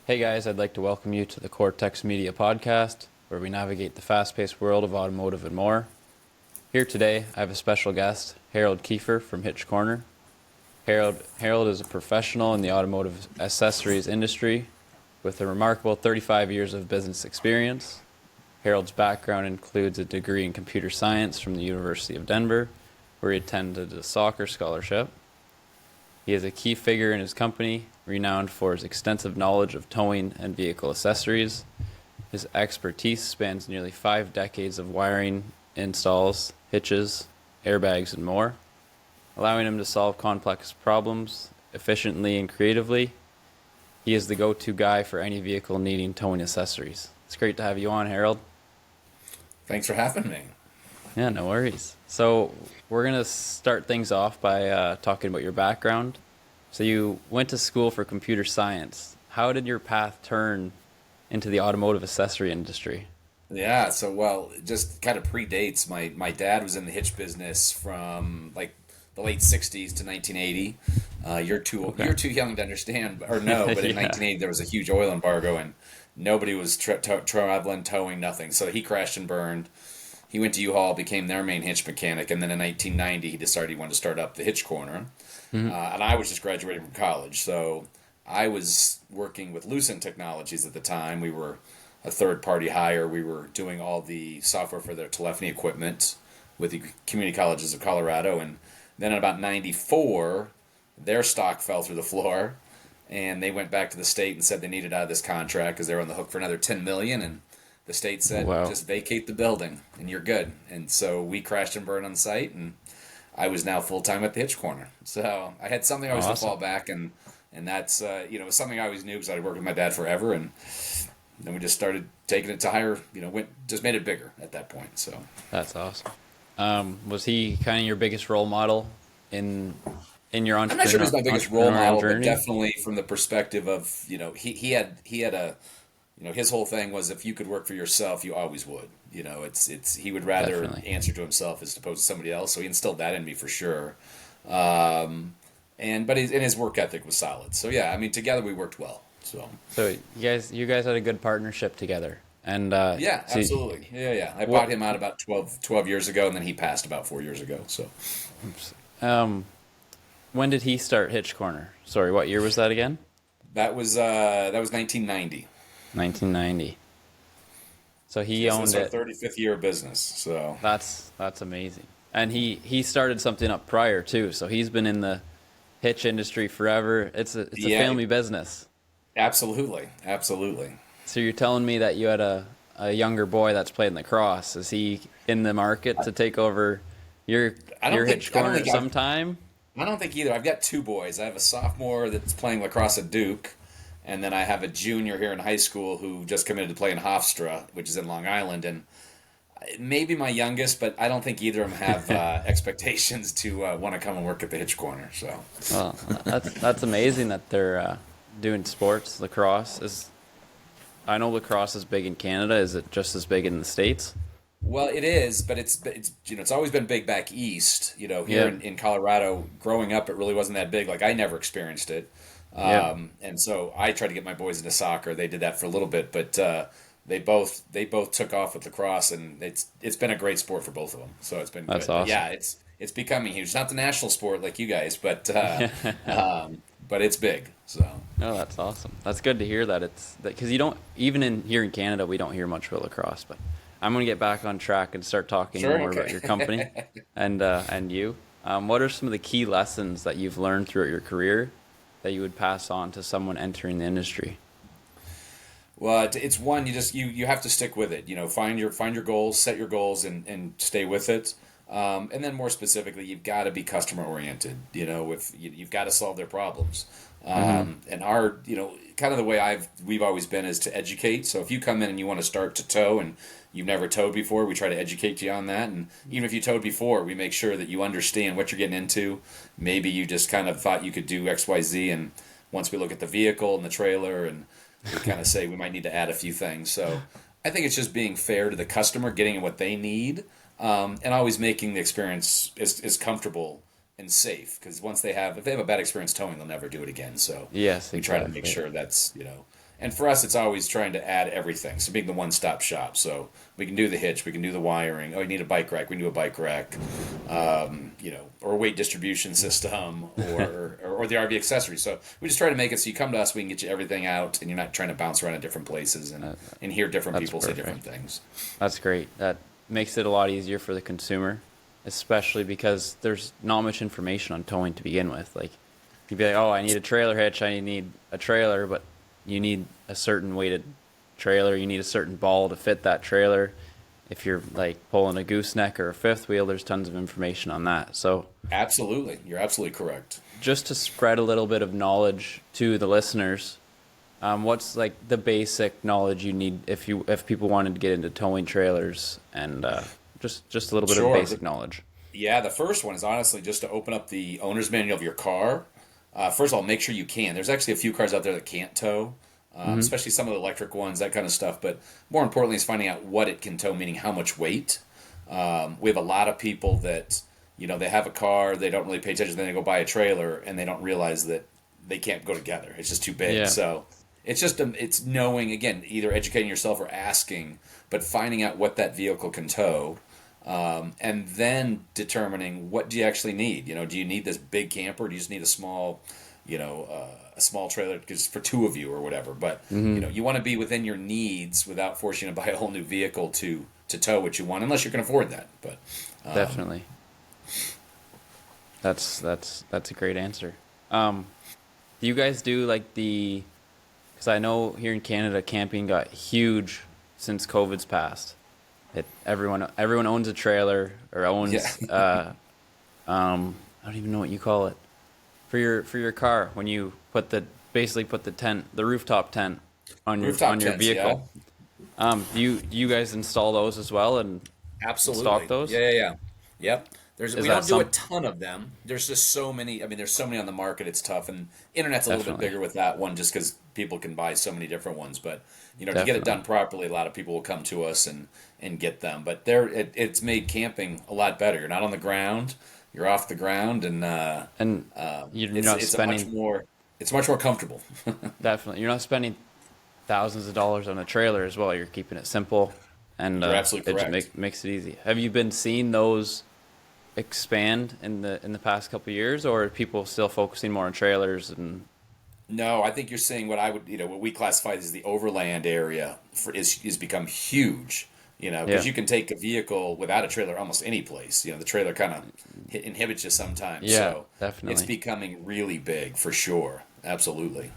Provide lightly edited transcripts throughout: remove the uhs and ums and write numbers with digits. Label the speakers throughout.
Speaker 1: Hey guys, I'd like to welcome you to the Kortex Media Podcast, where we navigate the fast-paced world of automotive and more. Here today, I have a special guest, Harold Kiefer from Hitch Corner. Harold is a professional in the automotive accessories industry with a remarkable 35 years of business experience. Harold's background includes a degree in computer science from the University of Denver, where he attended a soccer scholarship. He is a key figure in his company, renowned for his extensive knowledge of towing and vehicle accessories. His expertise spans nearly 5 decades of wiring, installs, hitches, airbags, and more, allowing him to solve complex problems efficiently and creatively. He is the go-to guy for any vehicle needing towing accessories. It's great to have you on, Harold.
Speaker 2: Thanks for having me.
Speaker 1: Yeah, no worries. So we're going to start things off by talking about your background. So you went to school for computer science. How did your path turn into the automotive accessory industry?
Speaker 2: Yeah, so well, it just kind of predates. My dad was in the hitch business from like the late '60s to 1980.
Speaker 1: Okay.
Speaker 2: You're too young to understand or know, but in
Speaker 1: Yeah.
Speaker 2: 1980 there was a huge oil embargo and nobody was traveling, towing, nothing. So he crashed and burned. He went to U-Haul, became their main hitch mechanic, and then in 1990 he decided he wanted to start up the Hitch Corner.
Speaker 1: Mhm.
Speaker 2: And I was just graduating from college, so I was working with Lucent Technologies at the time. We were a third party hire. We were doing all the software for their telephony equipment with the community colleges of Colorado. And then in about 94, their stock fell through the floor and they went back to the state and said they needed out of this contract because they were on the hook for another 10 million. And the state said,
Speaker 1: Wow.
Speaker 2: just vacate the building and you're good. And so we crashed and burned on site, and I was now full time at the Hitch Corner. So I had something always to
Speaker 1: Awesome.
Speaker 2: fall back, and that's it was something I always knew because I'd worked with my dad forever, and then we just started taking it to higher. Went just made it bigger at that point. So
Speaker 1: That's awesome. Was he kind of your biggest role model in your
Speaker 2: I'm not sure if he's my biggest role
Speaker 1: entrepreneurial
Speaker 2: model, but
Speaker 1: journey?
Speaker 2: definitely from the perspective of he had a his whole thing was if you could work for yourself, you always would. It's he would rather
Speaker 1: Definitely.
Speaker 2: answer to himself as opposed to somebody else. So he instilled that in me for sure. Um, his work ethic was solid. So yeah, I mean together we worked well. So
Speaker 1: So you guys had a good partnership together, and
Speaker 2: yeah,
Speaker 1: see
Speaker 2: absolutely. Yeah. I
Speaker 1: what
Speaker 2: bought him out about 12 years ago, and then he passed about 4 years ago. So
Speaker 1: um when did he start Hitch Corner? Sorry, what year was that again?
Speaker 2: that was 1990.
Speaker 1: 1990. So he
Speaker 2: So this
Speaker 1: owned
Speaker 2: is our
Speaker 1: it.
Speaker 2: 35th year of business. So
Speaker 1: That's amazing. And he started something up prior too. So he's been in the hitch industry forever. It's a
Speaker 2: yeah,
Speaker 1: family business.
Speaker 2: absolutely.
Speaker 1: So you're telling me that you had a younger boy that's playing lacrosse. Is he in the market to take over your
Speaker 2: I don't
Speaker 1: your hitch
Speaker 2: think I don't
Speaker 1: corner
Speaker 2: think I've
Speaker 1: sometime?
Speaker 2: I don't think either. I've got two boys. I have a sophomore that's playing lacrosse at Duke, and then I have a junior here in high school who just committed to play in Hofstra, which is in Long Island, and maybe my youngest, but I don't think either of them have expectations to want to come and work at the Hitch Corner. So,
Speaker 1: Well, that's amazing that they're doing sports. Lacrosse is. I know lacrosse is big in Canada. Is it just as big in the States?
Speaker 2: well, it is, but it's always been big back east. Here
Speaker 1: Yeah.
Speaker 2: in Colorado, growing up, it really wasn't that big. Like I never experienced it.
Speaker 1: Yeah.
Speaker 2: And so I tried to get my boys into soccer. They did that for a little bit, but they both took off with lacrosse, and it's been a great sport for both of them. So it's been
Speaker 1: That's
Speaker 2: good. But
Speaker 1: awesome.
Speaker 2: yeah, it's becoming huge. It's not the national sport like you guys,
Speaker 1: Yeah.
Speaker 2: but it's big. So
Speaker 1: No, that's awesome. That's good to hear that it's that because you don't even in here in Canada we don't hear much about lacrosse. But I'm gonna get back on track and start talking
Speaker 2: sure,
Speaker 1: more about your company
Speaker 2: okay.
Speaker 1: and you. What are some of the key lessons that you've learned throughout your career that you would pass on to someone entering the industry?
Speaker 2: Well, it's one you have to stick with it. Find your goals, set your goals, and stay with it. And then more specifically, you've got to be customer oriented. If you've got to solve their problems.
Speaker 1: Mm-hmm.
Speaker 2: And our kind of the way we've always been is to educate. So if you come in and you want to start to tow and you've never towed before, we try to educate you on that. And even if you towed before, we make sure that you understand what you're getting into. Maybe you just kind of thought you could do X, Y, Z, and once we look at the vehicle and the trailer and we kind of say we might need to add a few things. So I think it's just being fair to the customer, getting what they need, and always making the experience as comfortable and safe. Because if they have a bad experience towing, they'll never do it again. So
Speaker 1: Yes,
Speaker 2: we try to make
Speaker 1: exactly.
Speaker 2: sure that's And for us, it's always trying to add everything. So being the one-stop shop. So we can do the hitch, we can do the wiring. Oh, you need a bike rack, we can do a bike rack. Or a weight distribution system, or the RV accessories. So we just try to make it so you come to us, we can get you everything out, and you're not trying to bounce around at different places and hear different
Speaker 1: That's
Speaker 2: people say
Speaker 1: perfect.
Speaker 2: different things.
Speaker 1: That's great. That makes it a lot easier for the consumer, especially because there's not much information on towing to begin with. Like, you'd be like, oh, I need a trailer hitch, I need a trailer, but you need a certain weighted trailer, you need a certain ball to fit that trailer. If you're like pulling a gooseneck or a fifth wheel, there's tons of information on that. So
Speaker 2: Absolutely, you're absolutely correct.
Speaker 1: just to spread a little bit of knowledge to the listeners, what's like the basic knowledge you need if people wanted to get into towing trailers and just a little bit of
Speaker 2: Sure.
Speaker 1: basic knowledge.
Speaker 2: Yeah, the first one is honestly just to open up the owner's manual of your car. First of all, make sure you can. There's actually a few cars out there that can't tow, especially some of the electric ones, that kind of stuff. But more importantly, is finding out what it can tow, meaning how much weight. We have a lot of people that, they have a car, they don't really pay attention, then they go buy a trailer, and they don't realize that they can't go together. It's just too big.
Speaker 1: Yeah,
Speaker 2: So it's just it's knowing, again, either educating yourself or asking, but finding out what that vehicle can tow. And then determining what do you actually need. Do you need this big camper? Do you just need a small trailer just for two of you or whatever? But you want to be within your needs without forcing you to buy a whole new vehicle to tow what you want, unless you can afford that. But
Speaker 1: definitely. That's a great answer. Do you guys do like because I know here in Canada, camping got huge since COVID's passed. Everyone owns a trailer or
Speaker 2: yeah,
Speaker 1: owns I don't even know what you call it for your car when you basically put the rooftop tent on your
Speaker 2: rooftop tents. Yeah,
Speaker 1: vehicle. Do you guys install those as well and stock
Speaker 2: absolutely.
Speaker 1: those?
Speaker 2: Yeah. Yep.
Speaker 1: Is
Speaker 2: We
Speaker 1: that
Speaker 2: don't do a
Speaker 1: some
Speaker 2: ton of them. There's just so many. I mean, there's so many on the market. It's tough, and internet's a little bit
Speaker 1: Definitely,
Speaker 2: bigger with that one, just because people can buy so many different ones. But to get it
Speaker 1: definitely.
Speaker 2: done properly, a lot of people will come to us and get them. But it's made camping a lot better. You're not on the ground. You're off the ground, and
Speaker 1: And you're
Speaker 2: it's
Speaker 1: not
Speaker 2: it's a much
Speaker 1: spending
Speaker 2: more it's much more comfortable.
Speaker 1: definitely you're not spending thousands of dollars on a trailer as well. You're keeping it simple, and
Speaker 2: You're absolutely
Speaker 1: it just
Speaker 2: correct.
Speaker 1: makes it easy. Have you been seeing those expand in the past couple of years, or are people still focusing more on trailers and
Speaker 2: No, I think you're saying what I would, what we classify as the overland area is become huge. Because
Speaker 1: yeah,
Speaker 2: you can take a vehicle without a trailer almost any place. The trailer kind of inhibits you sometimes.
Speaker 1: yeah,
Speaker 2: So it's
Speaker 1: definitely.
Speaker 2: becoming really big for sure. Absolutely.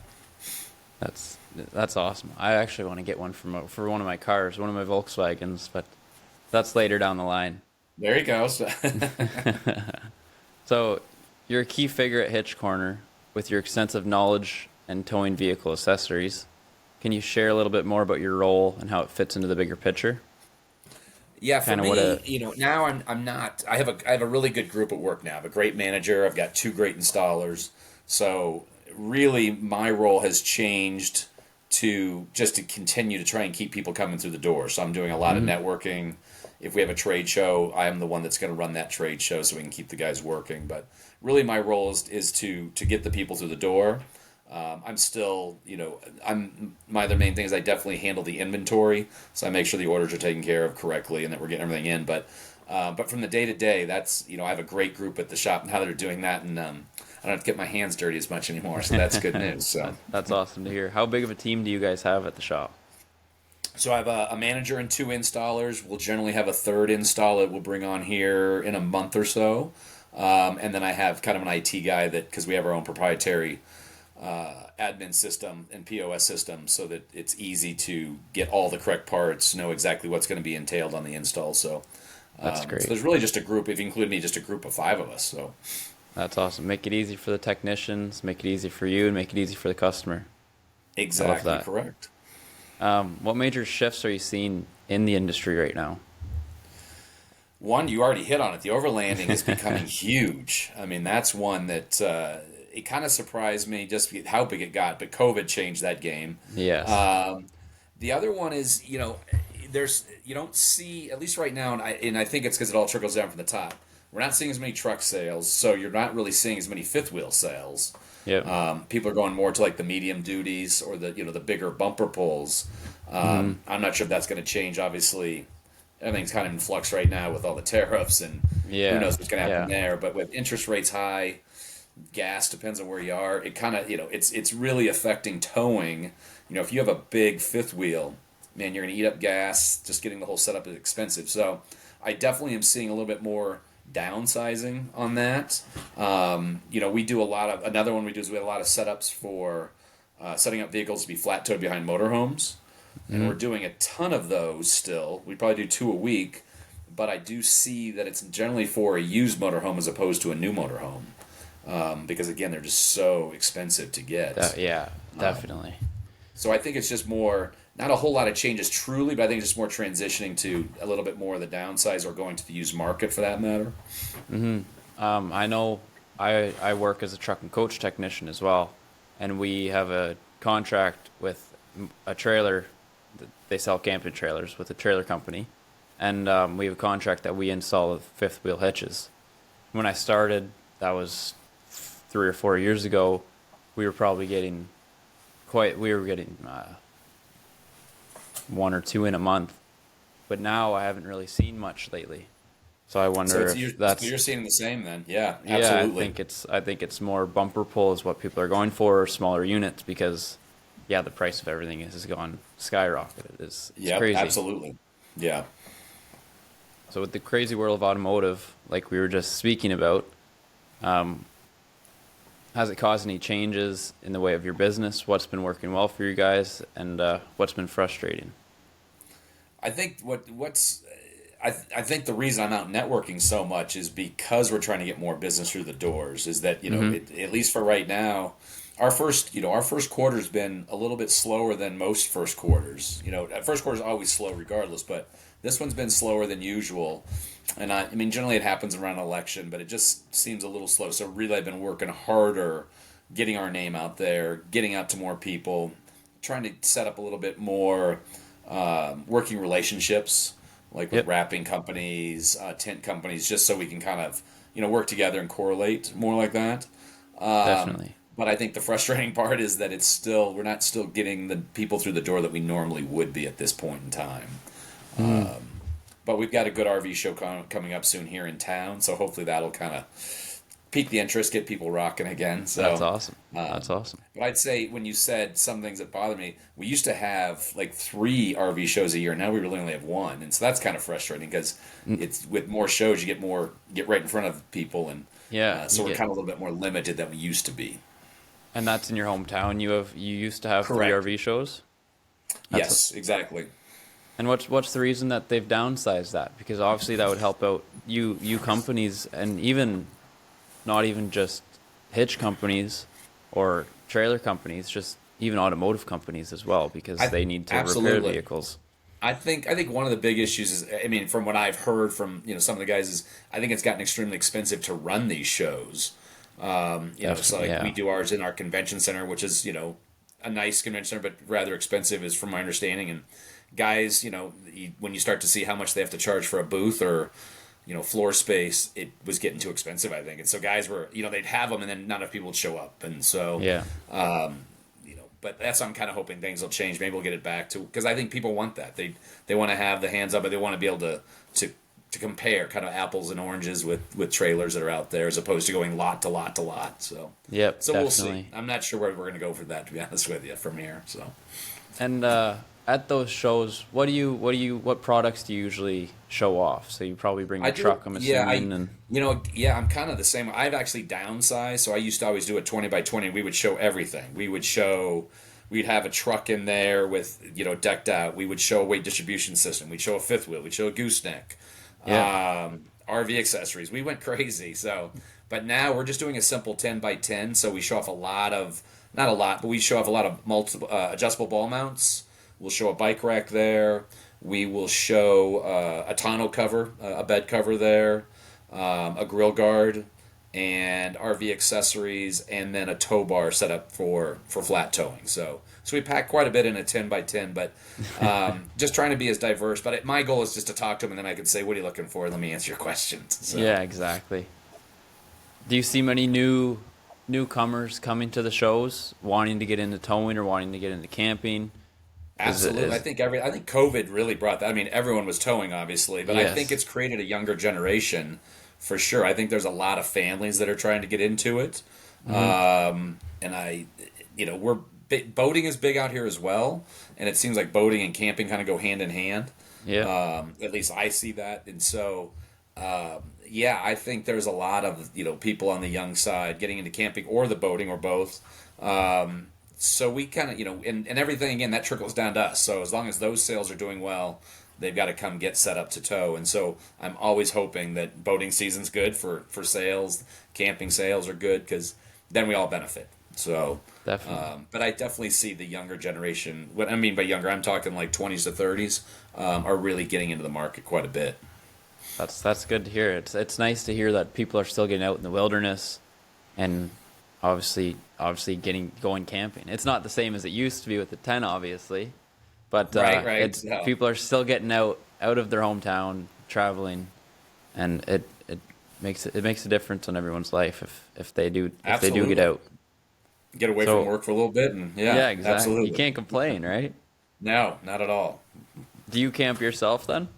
Speaker 1: That's awesome. I actually want to get one for one of my cars, one of my Volkswagens, but that's later down the line.
Speaker 2: There you go. So,
Speaker 1: So, you're a key figure at Hitch Corner with your extensive knowledge and towing vehicle accessories. Can you share a little bit more about your role and how it fits into the bigger picture?
Speaker 2: yeah, for
Speaker 1: Kind of what
Speaker 2: me,
Speaker 1: a
Speaker 2: now I'm not. I have a really good group at work now. I have a great manager. I've got two great installers. So really, my role has changed to continue to try and keep people coming through the door. So I'm doing a lot of
Speaker 1: Mhm.
Speaker 2: networking. If we have a trade show, I am the one that's going to run that trade show so we can keep the guys working. But really, my role is to get the people through the door. I'm still, my other main thing is I definitely handle the inventory, so I make sure the orders are taken care of correctly and that we're getting everything in. But from the day to day, that's I have a great group at the shop and how they're doing that, and I don't have to get my hands dirty as much anymore. So that's good news. So.
Speaker 1: That's awesome to hear. How big of a team do you guys have at the shop?
Speaker 2: So I have a manager and two installers. We'll generally have a third installer we'll bring on here in a month or so. And then I have kind of an IT guy because we have our own proprietary admin system and POS system so that it's easy to get all the correct parts, know exactly what's going to be entailed on the install.
Speaker 1: That's
Speaker 2: So
Speaker 1: great.
Speaker 2: there's really just a group, if you include me, just a group of five of us. So
Speaker 1: That's awesome. Make it easy for the technicians, make it easy for you, and make it easy for the customer. I love
Speaker 2: exactly
Speaker 1: that.
Speaker 2: correct.
Speaker 1: What major shifts are you seeing in the industry right now?
Speaker 2: One, you already hit on it. The overlanding is becoming huge. I mean, that's one that it kind of surprised me just how big it got, but COVID changed that game.
Speaker 1: Yes.
Speaker 2: Um, the other one is, you don't see, at least right now, and I think it's because it all trickles down from the top. we're not seeing as many truck sales, so you're not really seeing as many fifth wheel sales.
Speaker 1: Yep.
Speaker 2: People are going more to like the medium duties or the the bigger bumper pulls.
Speaker 1: Mm-hmm.
Speaker 2: I'm not sure if that's going to change. Obviously, everything's kind of in flux right now with all the tariffs and who
Speaker 1: Yeah.
Speaker 2: knows what's going to happen
Speaker 1: Yeah.
Speaker 2: there. But with interest rates high, gas depends on where you are. It kind of it's really affecting towing. If you have a big fifth wheel, man, you're going to eat up gas. Just getting the whole setup is expensive. So I definitely am seeing a little bit more downsizing on that. We do a lot of another one we do is we have a lot of setups for setting up vehicles to be flat towed behind motorhomes, and we're doing a ton of those still. We probably do 2 a week, but I do see that it's generally for a used motorhome as opposed to a new motorhome, because again they're just so expensive to get.
Speaker 1: Yeah. Definitely.
Speaker 2: So I think it's just more, not a whole lot of changes truly, but I think it's just more transitioning to a little bit more of the downsize or going to the used market for that matter.
Speaker 1: I know I work as a truck and coach technician as well, and we have a contract with a trailer. They sell camping trailers with a trailer company, and we have a contract that we install the fifth wheel hitches. When I started, that was 3 or 4 years ago. We were probably getting we were getting 1 or 2 in a month, but now I haven't really seen much lately. So I wonder if that's,
Speaker 2: so you're seeing the same then? Yeah,
Speaker 1: yeah,
Speaker 2: absolutely.
Speaker 1: I think it's more bumper pull is what people are going for, or smaller units, because yeah, the price of everything has gone skyrocketed. It's
Speaker 2: Yep,
Speaker 1: crazy.
Speaker 2: absolutely. Yeah.
Speaker 1: So with the crazy world of automotive, like we were just speaking about, um, has it caused any changes in the way of your business? What's been working well for you guys, and what's been frustrating?
Speaker 2: I think I think the reason I'm out networking so much is because we're trying to get more business through the doors. Is that at least for right now, our first quarter's been a little bit slower than most first quarters. First quarter's always slow regardless, but this one's been slower than usual. And I mean, generally it happens around an election, but it just seems a little slow. So really, I've been working harder, getting our name out there, getting out to more people, trying to set up a little bit more working relationships, like with
Speaker 1: Yep,
Speaker 2: wrapping companies, tent companies, just so we can kind of work together and correlate more like that.
Speaker 1: definitely.
Speaker 2: But I think the frustrating part is that we're not still getting the people through the door that we normally would be at this point in time.
Speaker 1: Mm,
Speaker 2: But we've got a good RV show coming up soon here in town, so hopefully that'll kind of pique the interest, get people rocking again.
Speaker 1: that's
Speaker 2: So,
Speaker 1: awesome. That's awesome.
Speaker 2: but I'd say when you said some things that bother me, we used to have like 3 RV shows a year. Now we really only have one, and so that's kind of frustrating because it's with more shows, you get right in front of people, and
Speaker 1: Yeah, you
Speaker 2: so we're
Speaker 1: get,
Speaker 2: kind of a little bit more limited than we used to be.
Speaker 1: and that's in your hometown. You used to have three
Speaker 2: Correct.
Speaker 1: RV shows. That's
Speaker 2: Yes, exactly.
Speaker 1: And what's the reason that they've downsized that? Because obviously that would help out you companies, and even not even just hitch companies or trailer companies, just even automotive companies as well, because
Speaker 2: I
Speaker 1: they need to repair
Speaker 2: absolutely.
Speaker 1: vehicles.
Speaker 2: I think one of the big issues is, I mean, from what I've heard from some of the guys, is I think it's gotten extremely expensive to run these shows. So
Speaker 1: Definitely,
Speaker 2: like we
Speaker 1: yeah.
Speaker 2: do ours in our convention center, which is a nice convention center, but rather expensive, is from my understanding. And guys, when you start to see how much they have to charge for a booth or floor space, it was getting too expensive, I think. And so guys were, they'd have them, and then not enough people would show up, and so
Speaker 1: Yeah.
Speaker 2: but that's I'm kind of hoping things will change. Maybe we'll get it back to, because I think people want that. They want to have the hands up, but they want to be able to compare kind of apples and oranges with trailers that are out there as opposed to going lot to lot to lot. So
Speaker 1: Yep,
Speaker 2: we'll see.
Speaker 1: definitely.
Speaker 2: I'm not sure where we're going to go for that, to be honest with you, from here. So
Speaker 1: And at those shows, what products do you usually show off? So you probably bring
Speaker 2: I
Speaker 1: your
Speaker 2: do,
Speaker 1: truck, I'm
Speaker 2: yeah.
Speaker 1: assuming, and
Speaker 2: I'm kind of the same. I've actually downsized, so I used to always do a 20 by 20. We would show everything. We'd have a truck in there with decked out. We would show a weight distribution system. We'd show a fifth wheel. We'd show a gooseneck,
Speaker 1: yeah,
Speaker 2: RV accessories. We went crazy. So, but now we're just doing a simple 10 by 10. So we show off a lot of, not a lot, but we show off a lot of multiple adjustable ball mounts. We'll show a bike rack there. We will show a tonneau cover, a bed cover there, a grill guard, and RV accessories, and then a tow bar set up for flat towing. So we pack quite a bit in a 10 by 10, but just trying to be as diverse. But my goal is just to talk to them, and then I can say, "What are you looking for? Let me answer your questions." So.
Speaker 1: Yeah, exactly. Do you see many newcomers coming to the shows, wanting to get into towing or wanting to get into camping?
Speaker 2: Absolutely. I think COVID really brought that. I mean, everyone was towing, obviously, but I think
Speaker 1: Yes.
Speaker 2: it's created a younger generation for sure. I think there's a lot of families that are trying to get into it. And boating is big out here as well. And it seems like boating and camping kind of go hand in hand.
Speaker 1: Yeah.
Speaker 2: At least I see that. And so, yeah, I think there's a lot of, people on the young side getting into camping or the boating or both. So we kind of, and everything, again, that trickles down to us. So as long as those sales are doing well, they've got to come get set up to tow. And so I'm always hoping that boating season's good for sales, camping sales are good, because then we all benefit. So,
Speaker 1: Definitely.
Speaker 2: but I definitely see the younger generation, what I mean by younger, I'm talking like 20s to 30s, are really getting into the market quite a bit.
Speaker 1: That's good to hear. It's nice to hear that people are still getting out in the wilderness and obviously going camping. It's not the same as it used to be with the tent, obviously, but
Speaker 2: Right.
Speaker 1: it's people are still getting out of their hometown, traveling, and it makes a difference in everyone's life if they do get
Speaker 2: Absolutely.
Speaker 1: out.
Speaker 2: Get away from
Speaker 1: So
Speaker 2: work for a little bit, and yeah,
Speaker 1: yeah, exactly. You
Speaker 2: absolutely.
Speaker 1: can't complain, right?
Speaker 2: No, not at all.
Speaker 1: Do you camp yourself then?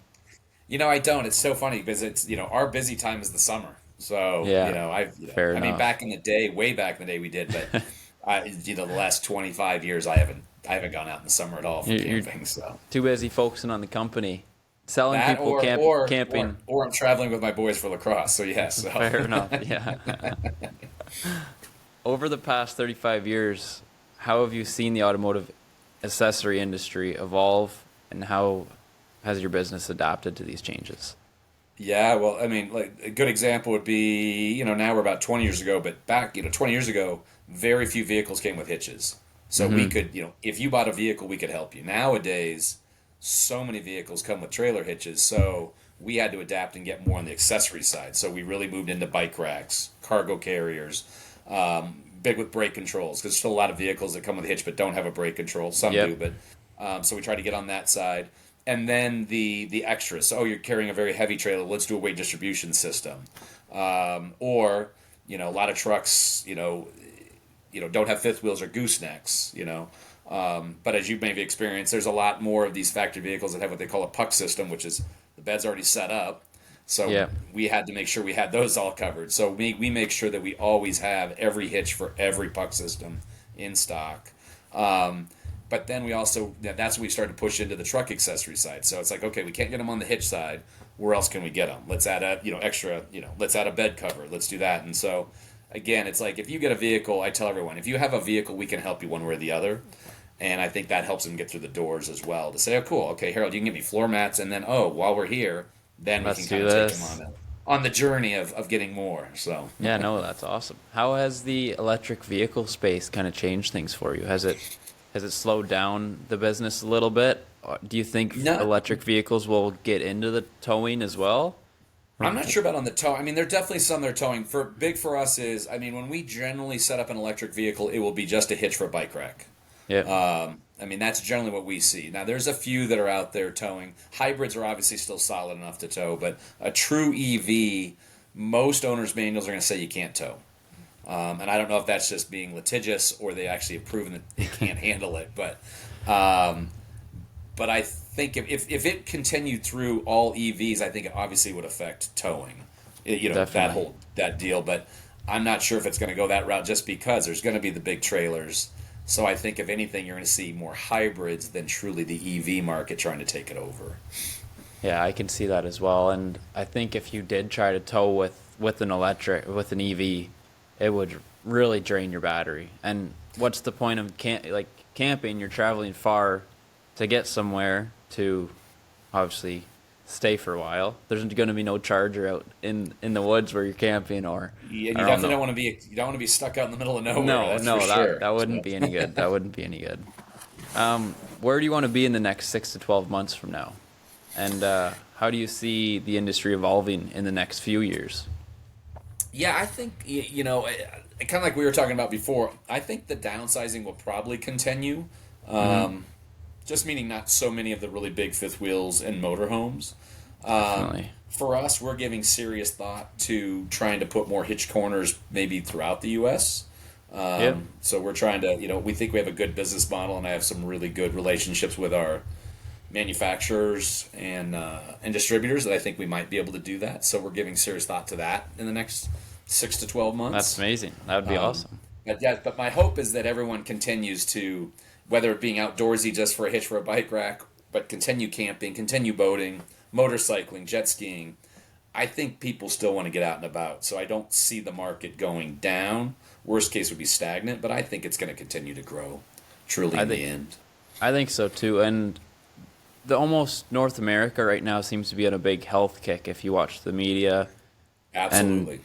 Speaker 2: I don't. It's so funny because it's, our busy time is the summer. So,
Speaker 1: Yeah, fair
Speaker 2: I mean,
Speaker 1: enough.
Speaker 2: back in the day, way back in the day we did, but the last 25 years I haven't gone out in the summer at all for
Speaker 1: You're
Speaker 2: camping. So
Speaker 1: too busy focusing on the company, selling
Speaker 2: that
Speaker 1: people camping.
Speaker 2: or I'm traveling with my boys for lacrosse. So yeah, so
Speaker 1: Fair enough. Yeah. Over the past 35 years, how have you seen the automotive accessory industry evolve, and how has your business adapted to these changes?
Speaker 2: yeah. Well, I mean, like a good example would be, now we're about 20 years ago, but back, 20 years ago, very few vehicles came with hitches. So we
Speaker 1: Hmm.
Speaker 2: could, if you bought a vehicle, we could help you. Nowadays, so many vehicles come with trailer hitches, so we had to adapt and get more on the accessory side. So we really moved into bike racks, cargo carriers, big with brake controls, because there's still a lot of vehicles that come with hitch but don't have a brake control. Some
Speaker 1: Yep.
Speaker 2: do, but so we try to get on that side. And then the extras. So, you're carrying a very heavy trailer. Let's do a weight distribution system. Or a lot of trucks, don't have fifth wheels or goosenecks. But as you maybe experienced, there's a lot more of these factory vehicles that have what they call a puck system, which is the bed's already set up. So
Speaker 1: Yeah.
Speaker 2: we had to make sure we had those all covered. So we make sure that we always have every hitch for every puck system in stock. But then we also, that's when we started to push into the truck accessory side. So it's like, okay, we can't get them on the hitch side. Where else can we get them? Let's add extra, let's add a bed cover. Let's do that. And so again, it's like if you get a vehicle, I tell everyone, if you have a vehicle, we can help you one way or the other. And I think that helps them get through the doors as well to say, oh, cool. Okay, Harold, you can get me floor mats. And then, while we're here, then we can
Speaker 1: Let's
Speaker 2: kind
Speaker 1: do
Speaker 2: of take them
Speaker 1: this.
Speaker 2: on the journey of getting more. So,
Speaker 1: Yeah, no, that's awesome. How has the electric vehicle space kind of changed things for you? Has it slowed down the business a little bit? Or do you think
Speaker 2: no,
Speaker 1: electric vehicles will get into the towing as well?
Speaker 2: I'm not sure about on the tow. I mean, there are definitely some that are towing. Big for us is, I mean, when we generally set up an electric vehicle, it will be just a hitch for a bike rack.
Speaker 1: Yeah.
Speaker 2: I mean, that's generally what we see. Now, there's a few that are out there towing. Hybrids are obviously still solid enough to tow, but a true EV, most owners' manuals are going to say you can't tow. And I don't know if that's just being litigious or they actually have proven that it can't handle it. But I think if it continued through all EVs, I think it obviously would affect towing.
Speaker 1: Definitely.
Speaker 2: That deal. But I'm not sure if it's going to go that route just because there's going to be the big trailers. So I think if anything, you're going to see more hybrids than truly the EV market trying to take it over.
Speaker 1: Yeah, I can see that as well. And I think if you did try to tow with an EV, it would really drain your battery. And what's the point of camping? You're traveling far to get somewhere to obviously stay for a while. There's going to be no charger out in the woods where you're camping, or
Speaker 2: Yeah, and
Speaker 1: I
Speaker 2: you
Speaker 1: don't
Speaker 2: definitely
Speaker 1: know.
Speaker 2: don't want to be stuck out in the middle of nowhere.
Speaker 1: No,
Speaker 2: That's for
Speaker 1: no, that
Speaker 2: sure.
Speaker 1: that wouldn't
Speaker 2: So.
Speaker 1: be any good. That wouldn't be any good. Where do you want to be in the next 6 to 12 months from now? And how do you see the industry evolving in the next few years?
Speaker 2: Yeah, I think kind of like we were talking about before. I think the downsizing will probably continue.
Speaker 1: Hmm.
Speaker 2: Um, just meaning not so many of the really big fifth wheels and motorhomes.
Speaker 1: Definitely.
Speaker 2: For us, we're giving serious thought to trying to put more hitch corners maybe throughout the U.S.
Speaker 1: Yep.
Speaker 2: So we're trying to, we think we have a good business model, and I have some really good relationships with our manufacturers and distributors that I think we might be able to do that. So we're giving serious thought to that in the next 6 to 12
Speaker 1: That's
Speaker 2: months.
Speaker 1: amazing. That would be awesome.
Speaker 2: But my hope is that everyone continues to, whether it being outdoorsy just for a hitch for a bike rack, but continue camping, continue boating, motorcycling, jet skiing. I think people still want to get out and about, so I don't see the market going down. Worst case would be stagnant, but I think it's going to continue to grow, truly
Speaker 1: I
Speaker 2: in the
Speaker 1: think
Speaker 2: end.
Speaker 1: I think so too. And the almost North America right now seems to be on a big health kick if you watch the media, and
Speaker 2: Absolutely.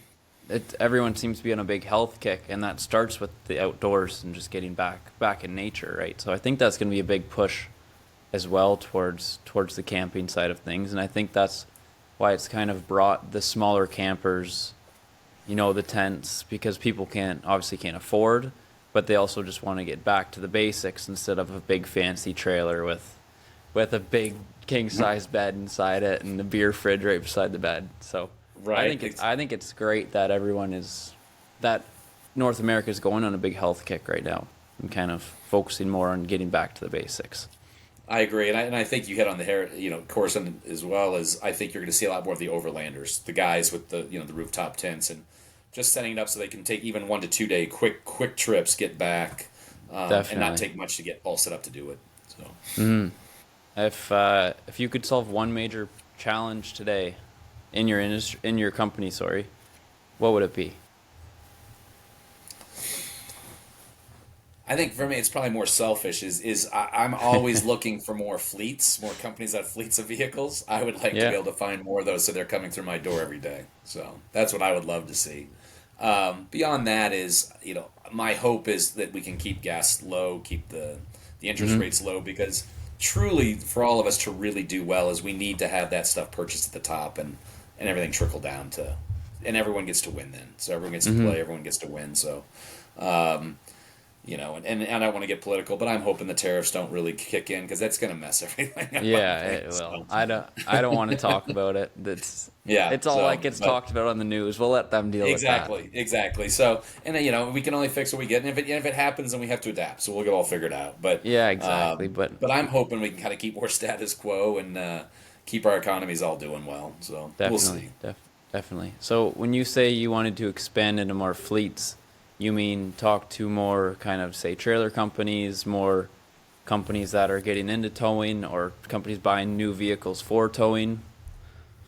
Speaker 1: everyone seems to be on a big health kick, and that starts with the outdoors and just getting back in nature, right? So I think that's going to be a big push as well towards the camping side of things, and I think that's why it's kind of brought the smaller campers, the tents, because people can't afford, but they also just want to get back to the basics instead of a big fancy trailer with a big king size bed inside it and the beer fridge right beside the bed. So
Speaker 2: Right.
Speaker 1: I think it's great that that North America is going on a big health kick right now and kind of focusing more on getting back to the basics.
Speaker 2: I agree, and I think you hit on the hair, Corson, as well. As I think you're going to see a lot more of the overlanders, the guys with the rooftop tents, and just setting it up so they can take even 1 to 2 day quick trips, get back, and not
Speaker 1: Definitely.
Speaker 2: take much to get all set up to do it. So
Speaker 1: If you could solve one major challenge today in your industry, in your company, sorry, what would it be?
Speaker 2: I think for me, it's probably more selfish. I'm always looking for more fleets, more companies that have fleets of vehicles. I would like to be
Speaker 1: Yeah.
Speaker 2: able to find more of those so they're coming through my door every day. So that's what I would love to see. Beyond that is, my hope is that we can keep gas low, keep the interest
Speaker 1: Hmm.
Speaker 2: rates low, because truly, for all of us to really do well, is we need to have that stuff purchased at the top and everything trickle down to, and everyone gets to win then. So everyone gets to
Speaker 1: Hmm.
Speaker 2: play, everyone gets to win. So. Um, and I don't want to get political, but I'm hoping the tariffs don't really kick in because that's going to mess everything up. I
Speaker 1: Yeah,
Speaker 2: think.
Speaker 1: it will.
Speaker 2: So,
Speaker 1: I don't want to talk about it.
Speaker 2: yeah.
Speaker 1: It's all like
Speaker 2: So,
Speaker 1: gets
Speaker 2: but
Speaker 1: talked about on the news. We'll let them deal with that.
Speaker 2: exactly. So, and we can only fix what we get, and if it happens, then we have to adapt. So we'll get all figured out.
Speaker 1: Yeah, exactly. But
Speaker 2: But I'm hoping we can kind of keep more status quo and keep our economies all doing well. So we'll
Speaker 1: definitely,
Speaker 2: see.
Speaker 1: definitely. So when you say you wanted to expand into more fleets, you mean talk to more kind of say trailer companies, more companies that are getting into towing, or companies buying new vehicles for towing?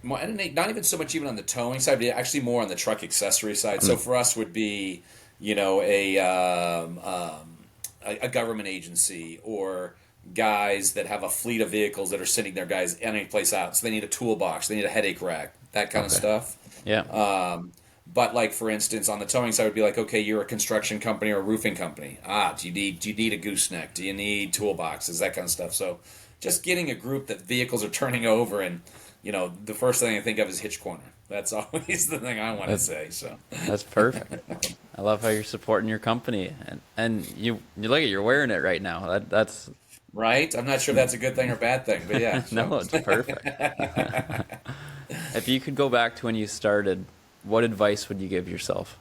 Speaker 2: And not even so much even on the towing side, but actually more on the truck accessory side. So
Speaker 1: Um,
Speaker 2: for us would be, a government agency or guys that have a fleet of vehicles that are sending their guys any place out. So they need a toolbox, they need a headache rack, that kind of
Speaker 1: okay.
Speaker 2: stuff.
Speaker 1: Yeah.
Speaker 2: But like for instance, on the towing side, would be like, okay, you're a construction company or a roofing company. Do you need a gooseneck? Do you need toolboxes? That kind of stuff. So just getting a group that vehicles are turning over, and the first thing I think of is Hitch Corner. That's always the thing I want to
Speaker 1: That,
Speaker 2: say. So
Speaker 1: that's perfect. I love how you're supporting your company, and you look at you're wearing it right now. That's
Speaker 2: right, I'm not sure if that's a good thing or bad thing, but yeah. So
Speaker 1: no, it's perfect. If you could go back to when you started, what advice would you give yourself?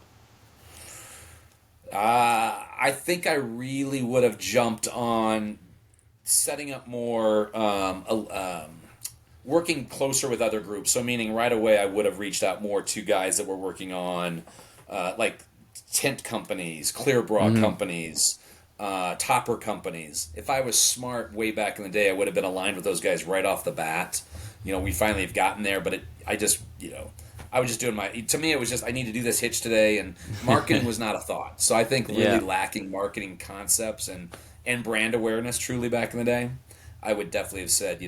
Speaker 2: I think I really would have jumped on setting up more, working closer with other groups. So, meaning right away, I would have reached out more to guys that were working on, like tent companies, clear bra
Speaker 1: Hmm.
Speaker 2: companies, topper companies. If I was smart way back in the day, I would have been aligned with those guys right off the bat. We finally have gotten there, but I was just doing to me, it was just, I need to do this hitch today, and marketing was not a thought. So I think really
Speaker 1: Yeah.
Speaker 2: lacking marketing concepts and brand awareness truly back in the day, I would definitely have said,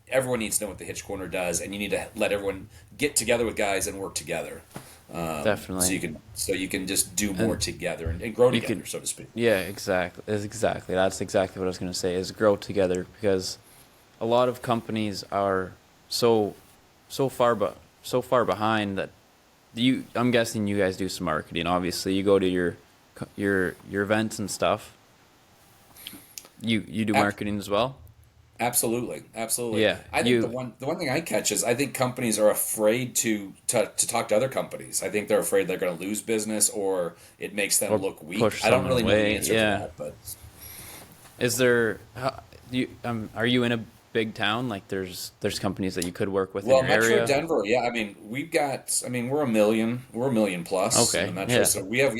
Speaker 2: everyone needs to know what the Hitch Corner does, and you need to let everyone get together with guys and work together. So
Speaker 1: Definitely.
Speaker 2: you can just do more
Speaker 1: And
Speaker 2: together and grow
Speaker 1: you
Speaker 2: together,
Speaker 1: could,
Speaker 2: so to speak.
Speaker 1: yeah, exactly. That's exactly what I was going to say is grow together because a lot of companies are so, so far, but so far behind that I'm guessing you guys do some marketing. Obviously, you go to your events and stuff. You do
Speaker 2: Ab-
Speaker 1: marketing as well.
Speaker 2: Absolutely, absolutely.
Speaker 1: Yeah,
Speaker 2: I think
Speaker 1: you
Speaker 2: the one thing I catch is I think companies are afraid to talk to other companies. I think they're afraid they're going to lose business or it makes them
Speaker 1: or
Speaker 2: look weak.
Speaker 1: push
Speaker 2: I don't
Speaker 1: someone
Speaker 2: really know the
Speaker 1: away.
Speaker 2: answer to
Speaker 1: Yeah.
Speaker 2: that, but
Speaker 1: Is there? Are you in a big town? Like, there's companies that you could work with in
Speaker 2: well,
Speaker 1: your
Speaker 2: Metro
Speaker 1: area.
Speaker 2: Denver, yeah. I mean, we're a million plus in the
Speaker 1: Okay.
Speaker 2: metro,
Speaker 1: Yeah.
Speaker 2: so we have.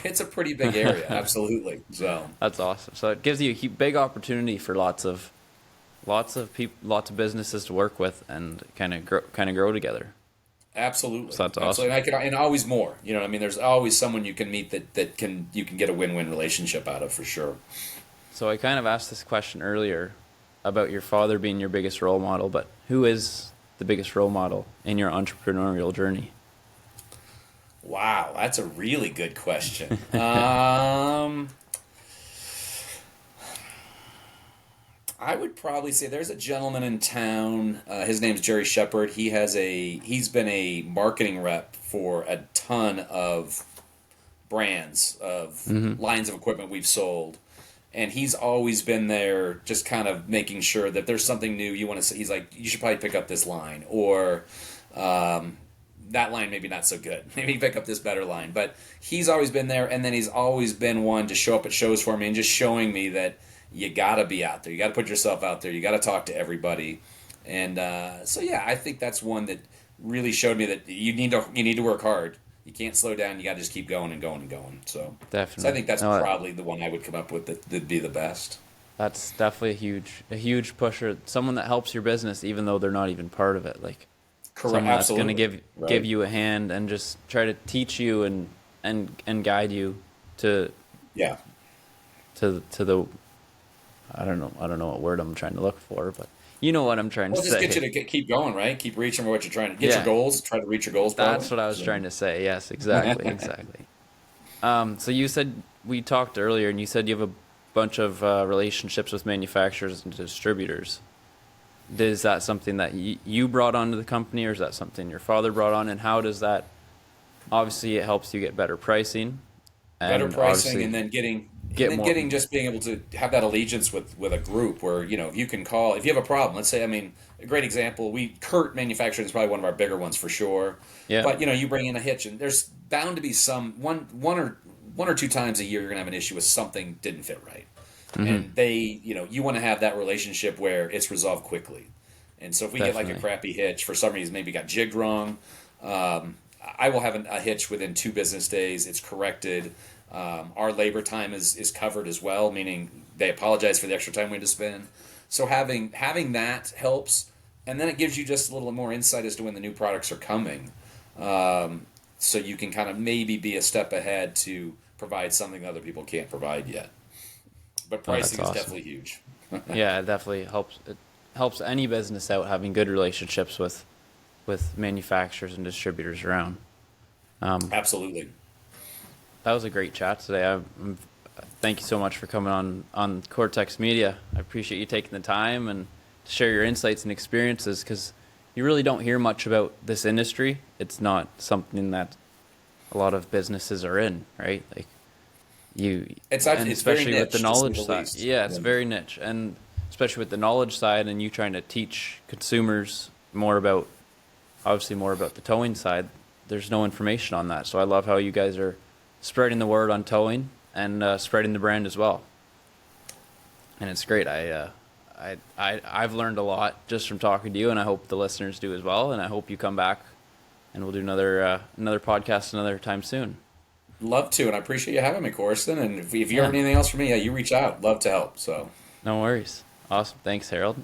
Speaker 2: It's a pretty big area, absolutely. So
Speaker 1: That's awesome. So it gives you a big opportunity for lots of people, lots of businesses to work with and kind of grow together.
Speaker 2: absolutely,
Speaker 1: So that's
Speaker 2: absolutely,
Speaker 1: awesome.
Speaker 2: and always more. You know what I mean? There's always someone you can meet that can you can get a win-win relationship out of for sure.
Speaker 1: So I kind of asked this question earlier about your father being your biggest role model, but who is the biggest role model in your entrepreneurial journey?
Speaker 2: Wow, that's a really good question. I would probably say there's a gentleman in town. His name's Jerry Shepard. He's been a marketing rep for a ton of brands of
Speaker 1: Hmm.
Speaker 2: lines of equipment we've sold, and he's always been there, just kind of making sure that there's something new you want to see. He's like, you should probably pick up this line, or that line maybe not so good. Maybe pick up this better line. But he's always been there, and then he's always been one to show up at shows for me and just showing me that you got to be out there. You got to put yourself out there. You got to talk to everybody. And so yeah, I think that's one that really showed me that you need to work hard. You can't slow down. You got to just keep going and going and going. So I
Speaker 1: Definitely.
Speaker 2: think that's
Speaker 1: No,
Speaker 2: probably the one I would come up with that'd be the best.
Speaker 1: that's definitely a huge pusher. Someone that helps your business, even though they're not even part of it. Like
Speaker 2: Correct.
Speaker 1: someone that's going to
Speaker 2: Absolutely.
Speaker 1: give
Speaker 2: Right.
Speaker 1: you a hand and just try to teach you and guide you to
Speaker 2: Yeah.
Speaker 1: to the I don't know what word I'm trying to look for, but you know what I'm trying to
Speaker 2: Well, just get you
Speaker 1: say.
Speaker 2: to keep going, right? Keep reaching for what you're trying to get your
Speaker 1: Yeah,
Speaker 2: goals. Try to reach your goals,
Speaker 1: that's
Speaker 2: probably.
Speaker 1: what I was
Speaker 2: So.
Speaker 1: trying to say. Yes, exactly, exactly. So you said we talked earlier, and you said you have a bunch of relationships with manufacturers and distributors. Is that something that you brought onto the company, or is that something your father brought on? And how does that? Obviously, it helps you get better pricing,
Speaker 2: Better
Speaker 1: and
Speaker 2: pricing,
Speaker 1: obviously
Speaker 2: and
Speaker 1: get
Speaker 2: then
Speaker 1: more.
Speaker 2: getting just being able to have that allegiance with a group where you can call if you have a problem. Let's say, I mean, a great example, we Kurt Manufacturing is probably one of our bigger ones for sure.
Speaker 1: Yeah.
Speaker 2: But you bring in a hitch, and there's bound to be one or two times a year you're gonna have an issue with something didn't fit right,
Speaker 1: Hmm.
Speaker 2: and you want to have that relationship where it's resolved quickly. And so if we get like a
Speaker 1: Definitely.
Speaker 2: crappy hitch for some reason, maybe got jigged wrong, I will have a hitch within 2 business days. It's corrected. Our labor time is covered as well, meaning they apologize for the extra time we had to spend. So having that helps, and then it gives you just a little more insight as to when the new products are coming. So you can kind of maybe be a step ahead to provide something that other people can't provide yet. But
Speaker 1: Oh, that's
Speaker 2: pricing is
Speaker 1: awesome.
Speaker 2: definitely huge.
Speaker 1: Yeah, it definitely helps. It helps any business out having good relationships with manufacturers and distributors around.
Speaker 2: Absolutely.
Speaker 1: That was a great chat today. Thank you so much for coming on Cortex Media. I appreciate you taking the time and to share your insights and experiences because you really don't hear much about this industry. It's not something that a lot of businesses are in, right? Like you, and
Speaker 2: It's very
Speaker 1: especially with the
Speaker 2: niche, to say
Speaker 1: knowledge
Speaker 2: the
Speaker 1: side.
Speaker 2: least.
Speaker 1: Yeah, it's
Speaker 2: Yeah.
Speaker 1: very niche, and especially with the knowledge side, and you trying to teach consumers obviously more about the towing side. There's no information on that, so I love how you guys are spreading the word on towing and spreading the brand as well. And it's great. I've learned a lot just from talking to you, and I hope the listeners do as well. And I hope you come back, and we'll do another podcast another time soon.
Speaker 2: Love to, and I appreciate you having me, Corson. And if you
Speaker 1: Yeah,
Speaker 2: have anything else for me, yeah, you reach out. Love to help. So.
Speaker 1: no worries. Awesome. Thanks, Harold.